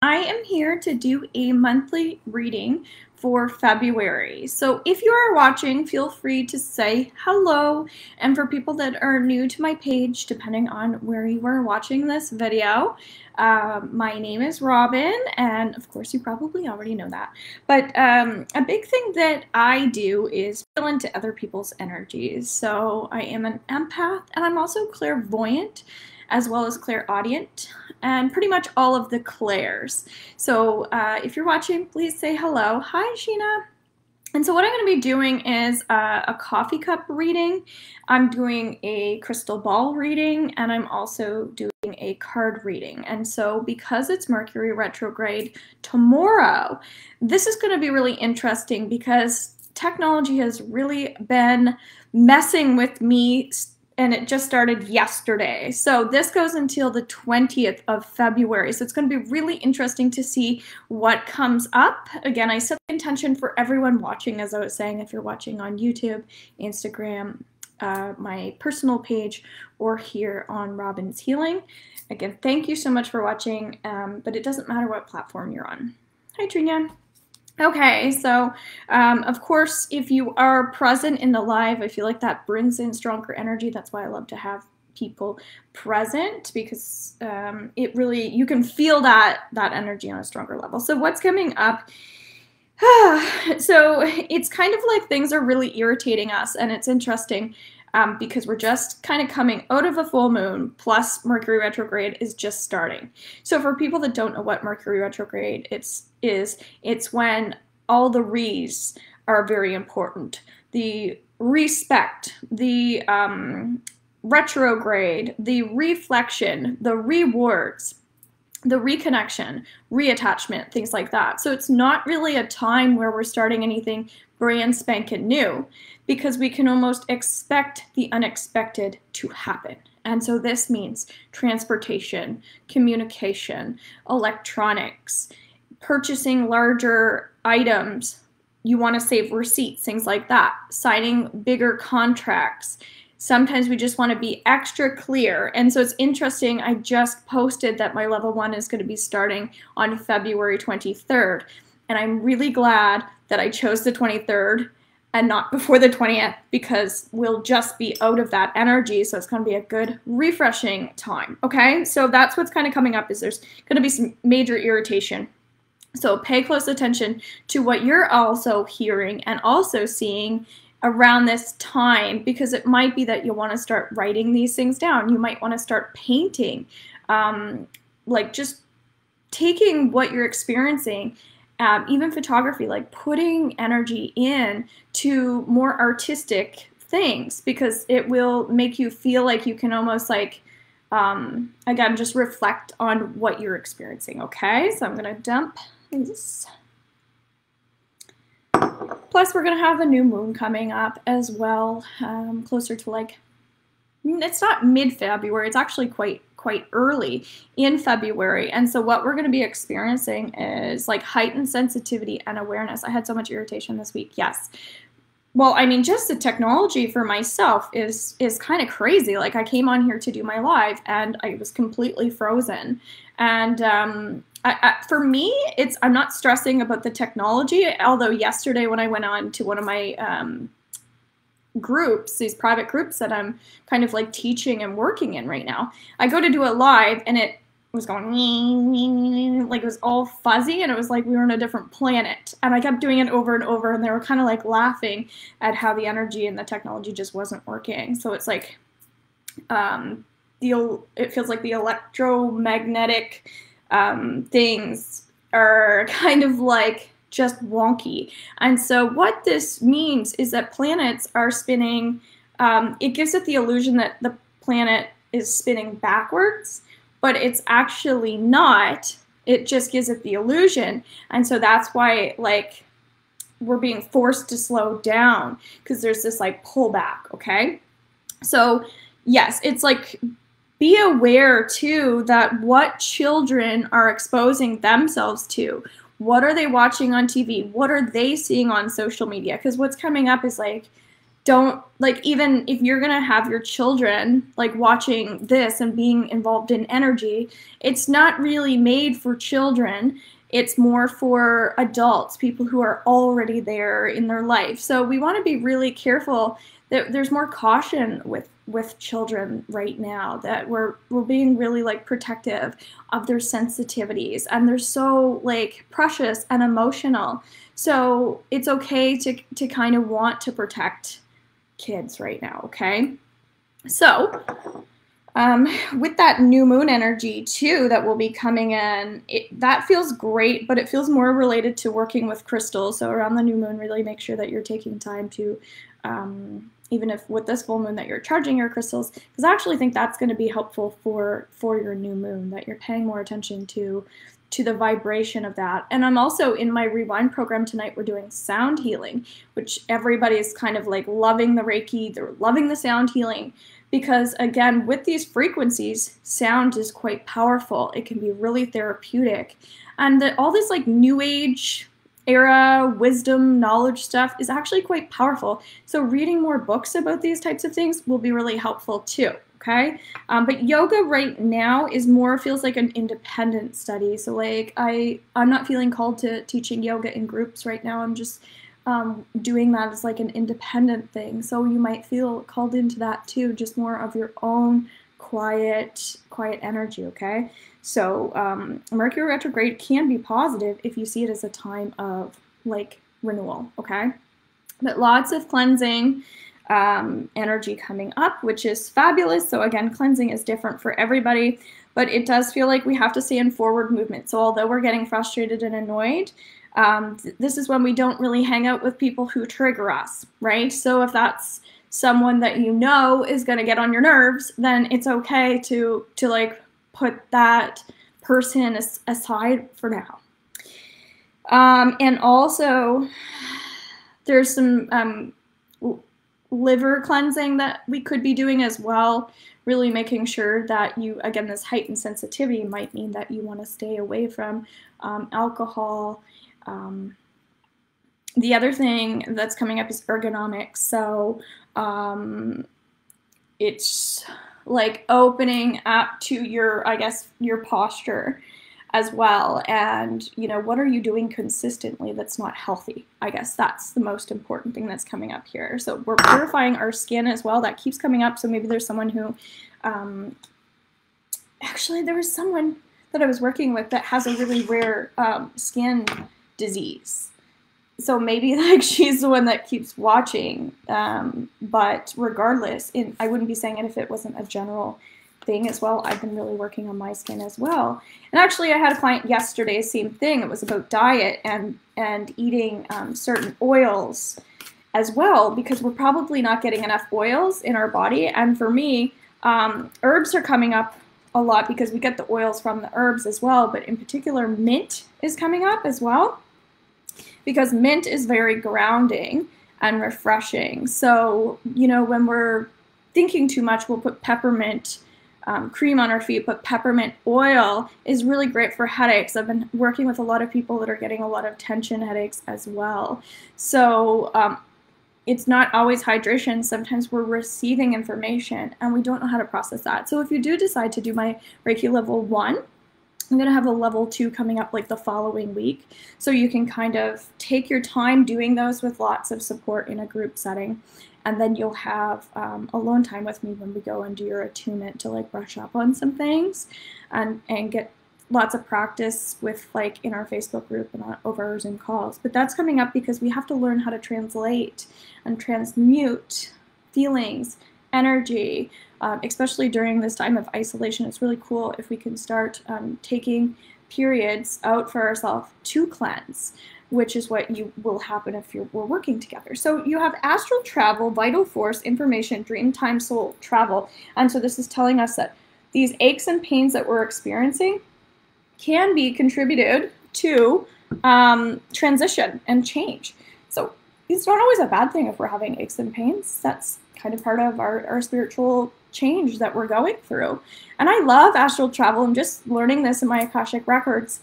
I am here to do a monthly reading for February. So if you are watching, feel free to say hello. And for people that are new to my page, depending on where you are watching this video, my name is Robin, and of course you probably already know that. But a big thing that I do is feel into other people's energies. So I am an empath, and I'm also clairvoyant, as well as clairaudient, and pretty much all of the clairs. So if you're watching, please say hello. Hi, Sheena. And so what I'm going to be doing is a coffee cup reading. I'm doing a crystal ball reading, and I'm also doing a card reading. And so because it's Mercury retrograde tomorrow, this is going to be really interesting because technology has really been messing with me, and it just started yesterday. So this goes until the 20th of February. So it's going to be really interesting to see what comes up. Again, I set the intention for everyone watching, as I was saying, if you're watching on YouTube, Instagram, my personal page, or here on Robin's Healing. Again, thank you so much for watching, but it doesn't matter what platform you're on. Hi, Trina. Okay, so of course, if you are present in the live, I feel like that brings in stronger energy. That's why I love to have people present, because it really, you can feel that energy on a stronger level. So what's coming up? So it's kind of like things are really irritating us, and it's interesting because we're just kind of coming out of a full moon, plus Mercury retrograde is just starting. So for people that don't know what Mercury retrograde it's when all the re's are very important. The respect, the retrograde, the reflection, the rewards, the reconnection, reattachment, things like that. So it's not really a time where we're starting anything brand spanking new, because we can almost expect the unexpected to happen. And so this means transportation, communication, electronics, purchasing larger items. You want to save receipts, things like that, signing bigger contracts. Sometimes we just want to be extra clear. And so it's interesting, I just posted that my level 1 is going to be starting on February 23rd. And I'm really glad that I chose the 23rd and not before the 20th, because we'll just be out of that energy. So it's going to be a good refreshing time. Okay, so that's what's kind of coming up, is there's going to be some major irritation. So pay close attention to what you're also hearing and also seeing around this time, because it might be that you want to start writing these things down. You might want to start painting, like just taking what you're experiencing, even photography, like putting energy in to more artistic things, because it will make you feel like you can almost like, again, just reflect on what you're experiencing. Okay, so I'm going to dump this. Plus, we're going to have a new moon coming up as well, closer to like, it's not mid-February, it's actually quite early in February. And so what we're going to be experiencing is like heightened sensitivity and awareness. I had so much irritation this week. Yes. Well, I mean, just the technology for myself is kind of crazy. Like, I came on here to do my live and I was completely frozen. And for me, I'm not stressing about the technology. Although yesterday when I went on to one of my groups, these private groups that I'm kind of like teaching and working in right now, I go to do it live and it was going like it was all fuzzy, and it was like we were on a different planet, and I kept doing it over and over, and they were kind of like laughing at how the energy and the technology just wasn't working. So it's like it feels like the electromagnetic things are kind of like just wonky. And so what this means is that planets are spinning, it gives it the illusion that the planet is spinning backwards, but it's actually not. It just gives it the illusion. And so that's why like we're being forced to slow down, because there's this like pullback. Okay, so yes, it's like, be aware too that what children are exposing themselves to. What are they watching on TV? What are they seeing on social media? Because what's coming up is like don't, like, even if you're going to have your children like watching this and being involved in energy, it's not really made for children. It's more for adults, people who are already there in their life. So we want to be really careful that there's more caution with children right now, that we're being really like protective of their sensitivities, and they're so like precious and emotional. So it's okay to kind of want to protect kids right now, okay? So with that new moon energy too that will be coming in, that feels great, but it feels more related to working with crystals. So around the new moon, really make sure that you're taking time to, even if with this full moon, that you're charging your crystals, because I actually think that's going to be helpful for your new moon, that you're paying more attention to the vibration of that. And I'm also, in my Rewind program tonight, we're doing sound healing, which everybody's kind of like loving the Reiki, they're loving the sound healing, because again, with these frequencies, sound is quite powerful. It can be really therapeutic. And all this like new age era wisdom, knowledge stuff is actually quite powerful. So reading more books about these types of things will be really helpful too. Okay, but yoga right now is more, feels like an independent study. So like I'm not feeling called to teaching yoga in groups right now. I'm just doing that as like an independent thing. So you might feel called into that too, just more of your own quiet energy. Okay, so Mercury retrograde can be positive if you see it as a time of like renewal. Okay, but lots of cleansing energy coming up, which is fabulous. So again, cleansing is different for everybody, but it does feel like we have to stay in forward movement. So although we're getting frustrated and annoyed, this is when we don't really hang out with people who trigger us, right? So if that's someone that you know is going to get on your nerves, then it's okay to like put that person aside for now. And also there's some liver cleansing that we could be doing as well, really making sure that you, again, this heightened sensitivity might mean that you want to stay away from alcohol. The other thing that's coming up is ergonomics. So it's like opening up to your, I guess, your posture as well. And, you know, what are you doing consistently that's not healthy? I guess that's the most important thing that's coming up here. So we're purifying our skin as well. That keeps coming up. So maybe there's someone who, actually there was someone that I was working with that has a really rare skin disease. So maybe like she's the one that keeps watching. But regardless, I wouldn't be saying it if it wasn't a general thing as well. I've been really working on my skin as well. And actually I had a client yesterday, same thing. It was about diet and eating certain oils as well, because we're probably not getting enough oils in our body. And for me, herbs are coming up a lot because we get the oils from the herbs as well, but in particular mint is coming up as well, because mint is very grounding and refreshing. So, you know, when we're thinking too much, we'll put peppermint cream on our feet, but peppermint oil is really great for headaches. I've been working with a lot of people that are getting a lot of tension headaches as well. So it's not always hydration. Sometimes we're receiving information and we don't know how to process that. So if you do decide to do my Reiki level 1, I'm going to have a level 2 coming up like the following week. So you can kind of take your time doing those with lots of support in a group setting. And then you'll have alone time with me when we go and do your attunement to like brush up on some things and get lots of practice with like in our Facebook group and over our Zoom calls. But that's coming up because we have to learn how to translate and transmute feelings, energy, especially during this time of isolation. It's really cool if we can start taking periods out for ourselves to cleanse, which is what will happen if we're working together. So you have astral travel, vital force, information, dream time, soul travel. And so this is telling us that these aches and pains that we're experiencing can be contributed to transition and change. So it's not always a bad thing if we're having aches and pains. That's kind of part of our spiritual change that we're going through. And I love astral travel. I'm just learning this in my Akashic records.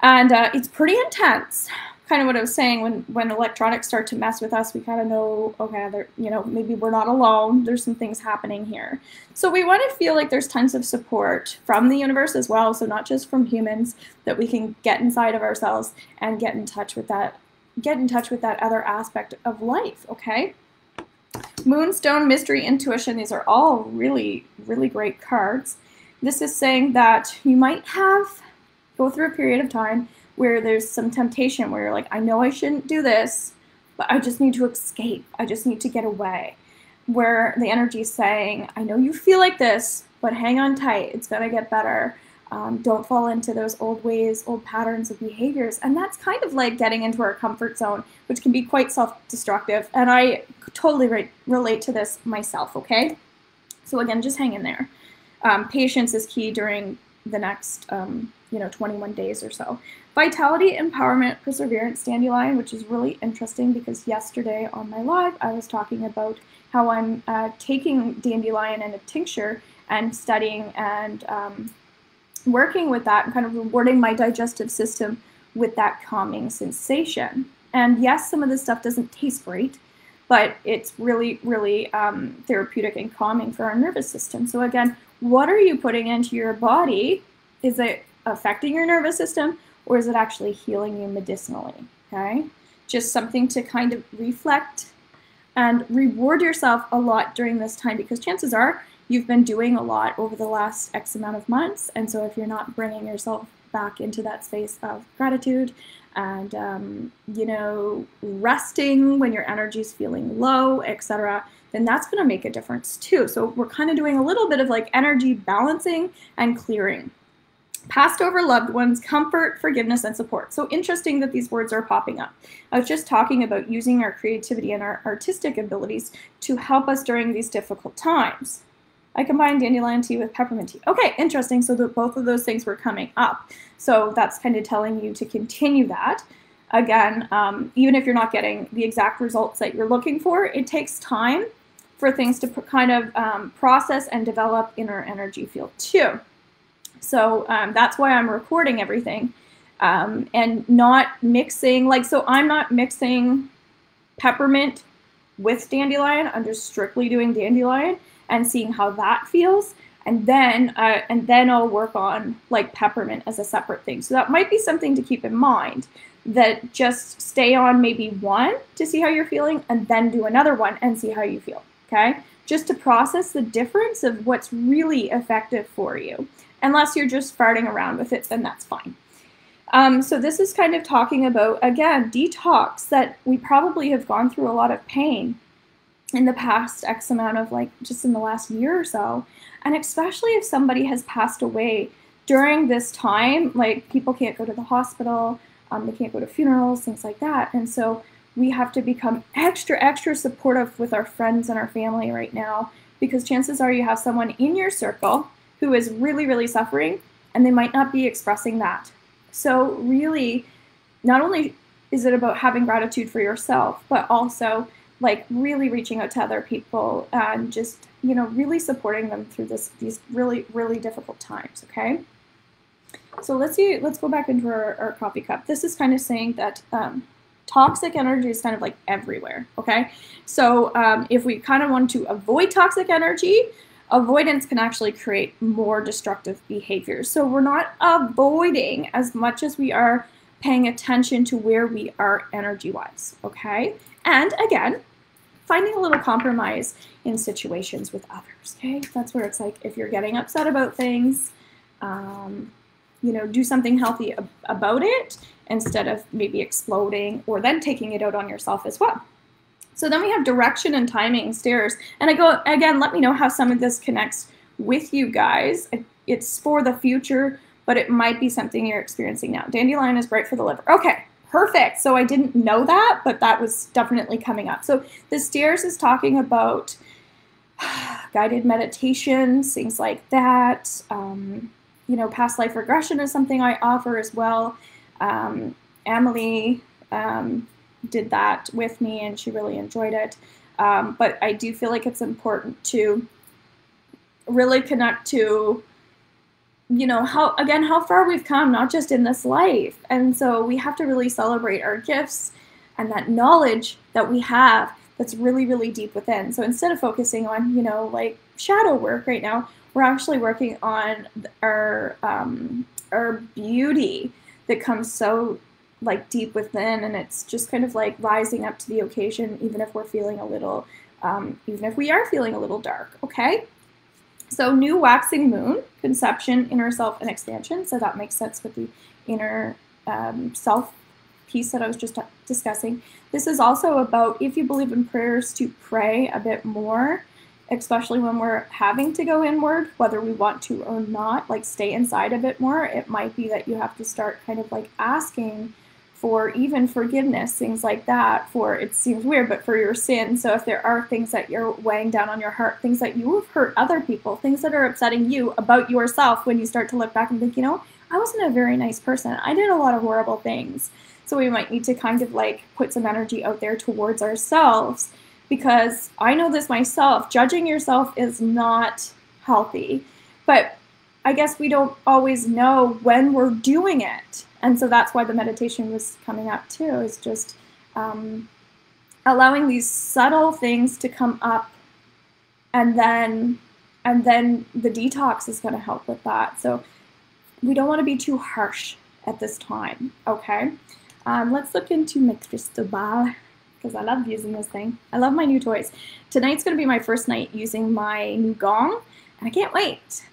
And it's pretty intense, kind of what I was saying, when electronics start to mess with us, we kind of know, okay, maybe we're not alone. There's some things happening here. So we want to feel like there's tons of support from the universe as well. So not just from humans, that we can get inside of ourselves and get in touch with that other aspect of life, okay? Moonstone, Mystery, Intuition, these are all really, really great cards. This is saying that you might go through a period of time where there's some temptation where you're like, I know I shouldn't do this, but I just need to escape. I just need to get away. Where the energy is saying, I know you feel like this, but hang on tight. It's going to get better. Don't fall into those old ways, old patterns of behaviors. And that's kind of like getting into our comfort zone, which can be quite self-destructive. And I totally relate to this myself, okay? So again, just hang in there. Patience is key during the next 21 days or so. Vitality, Empowerment, Perseverance, Dandelion, which is really interesting because yesterday on my live, I was talking about how I'm taking Dandelion in a tincture and studying and working with that and kind of rewarding my digestive system with that calming sensation. And yes, some of this stuff doesn't taste great, but it's really, really therapeutic and calming for our nervous system. So again, what are you putting into your body? Is it affecting your nervous system, or is it actually healing you medicinally? Okay, just something to kind of reflect and reward yourself a lot during this time, because chances are you've been doing a lot over the last X amount of months. And so if you're not bringing yourself back into that space of gratitude and, resting when your energy is feeling low, etc., then that's going to make a difference too. So we're kind of doing a little bit of like energy balancing and clearing. Passed over loved ones, comfort, forgiveness, and support. So interesting that these words are popping up. I was just talking about using our creativity and our artistic abilities to help us during these difficult times. I combined dandelion tea with peppermint tea. Okay, interesting. So both of those things were coming up. So that's kind of telling you to continue that. Again, even if you're not getting the exact results that you're looking for, it takes time for things to kind of process and develop in our energy field too. So that's why I'm recording everything and not mixing, so I'm not mixing peppermint with dandelion. I'm just strictly doing dandelion and seeing how that feels. And then I'll work on like peppermint as a separate thing. So that might be something to keep in mind, that just stay on maybe one to see how you're feeling and then do another one and see how you feel, okay? Just to process the difference of what's really effective for you. Unless you're just farting around with it, then that's fine. So this is kind of talking about, again, detox, that we probably have gone through a lot of pain in the past X amount of just in the last year or so. And especially if somebody has passed away during this time, people can't go to the hospital, they can't go to funerals, things like that. And so we have to become extra, extra supportive with our friends and our family right now, because chances are you have someone in your circle who is really, really suffering, and they might not be expressing that. So really, not only is it about having gratitude for yourself, but also really reaching out to other people and just, really supporting them through these really, really difficult times, okay? So let's go back into our coffee cup. This is kind of saying that toxic energy is kind of everywhere, okay? So if we kind of want to avoid toxic energy, avoidance can actually create more destructive behaviors. So we're not avoiding as much as we are paying attention to where we are energy-wise, okay? And again, finding a little compromise in situations with others, okay? That's where it's if you're getting upset about things, do something healthy about it instead of maybe exploding or then taking it out on yourself as well. So then we have direction and timing, stairs. And again, let me know how some of this connects with you guys. It's for the future, but it might be something you're experiencing now. Dandelion is great for the liver. Okay, perfect. So I didn't know that, but that was definitely coming up. So the stairs is talking about guided meditations, things like that. Past life regression is something I offer as well. Emily did that with me and she really enjoyed it. But I do feel like it's important to really connect to you know, how far we've come, not just in this life. And so we have to really celebrate our gifts and that knowledge that we have that's really, really deep within. So instead of focusing on, you know, like shadow work right now, we're actually working on our beauty that comes so like deep within, and it's just kind of like rising up to the occasion, even if we're feeling a little, even if we are feeling a little dark, okay? So new waxing moon, conception, inner self, and expansion. So that makes sense with the inner self piece that I was just discussing. This is also about, if you believe in prayers, to pray a bit more, especially when we're having to go inward, whether we want to or not, like stay inside a bit more. It might be that you have to start kind of like asking for even forgiveness, things like that, for, it seems weird, but for your sins. So if there are things that you're weighing down on your heart, things that you have hurt other people, things that are upsetting you about yourself, when you start to look back and think, you know, I wasn't a very nice person. I did a lot of horrible things. So we might need to kind of like put some energy out there towards ourselves, because I know this myself, judging yourself is not healthy, but I guess we don't always know when we're doing it. And so that's why the meditation was coming up too, is just allowing these subtle things to come up, and then the detox is going to help with that. So we don't want to be too harsh at this time, okay? Let's look into my crystal ball, because I love using this thing. I love my new toys. Tonight's going to be my first night using my new gong, and I can't wait.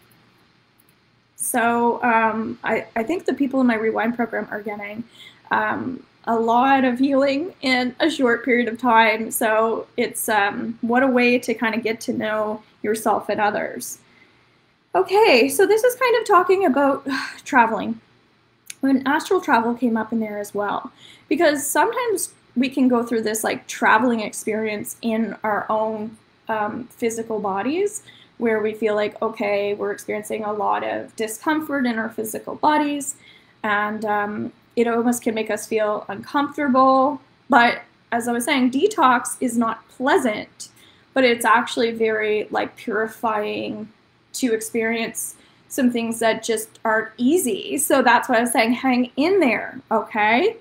So I think the people in my Rewind program are getting a lot of healing in a short period of time. So it's what a way to kind of get to know yourself and others. Okay, so this is kind of talking about traveling. When astral travel came up in there as well, because sometimes we can go through this like traveling experience in our own physical bodies, where we feel like, okay, we're experiencing a lot of discomfort in our physical bodies, and it almost can make us feel uncomfortable. But as I was saying, detox is not pleasant, but it's actually very like purifying to experience some things that just aren't easy. So that's why I was saying, hang in there, okay?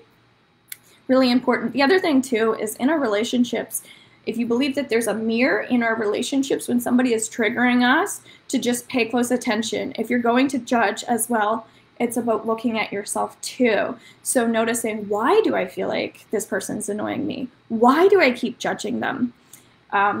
Really important. The other thing too is, in our relationships, if you believe that there's a mirror in our relationships when somebody is triggering us, to just pay close attention. If you're going to judge as well, it's about looking at yourself too. So noticing, why do I feel like this person's annoying me? Why do I keep judging them?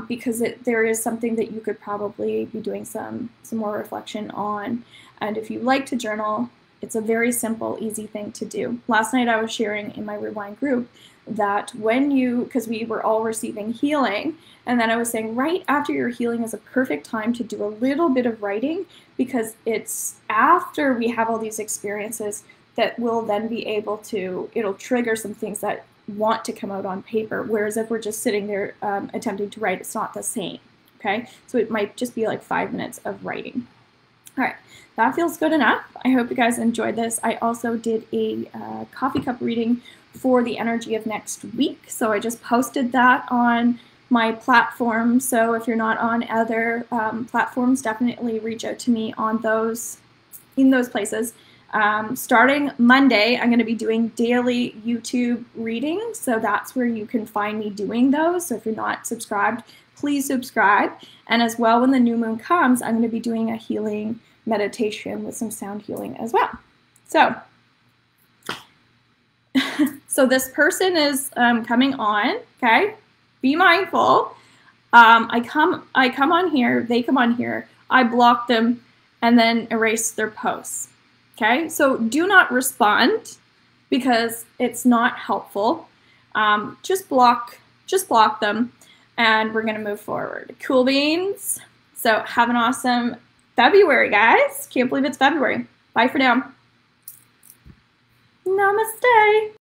Because there is something that you could probably be doing some more reflection on. And if you like to journal, it's a very simple, easy thing to do. Last night I was sharing in my Rewind group that when you, because we were all receiving healing, and then I was saying right after your healing is a perfect time to do a little bit of writing, because it's after we have all these experiences that we'll then be able to, it'll trigger some things that want to come out on paper, whereas if we're just sitting there attempting to write, it's not the same, okay? So it might just be like 5 minutes of writing. All right, that feels good enough. I hope you guys enjoyed this. I also did a coffee cup reading for the energy of next week, so I just posted that on my platform. So if you're not on other platforms, definitely reach out to me on those, in those places. Starting Monday, I'm going to be doing daily YouTube readings, so that's where you can find me doing those. So if you're not subscribed, please subscribe. And as well, when the new moon comes, I'm going to be doing a healing meditation with some sound healing as well. So, so this person is coming on, okay? Be mindful. I come on here, they come on here, I block them, and then erase their posts. Okay, so do not respond, because it's not helpful. Just block them, and we're gonna move forward. Cool beans. So have an awesome February, guys. Can't believe it's February. Bye for now. Namaste.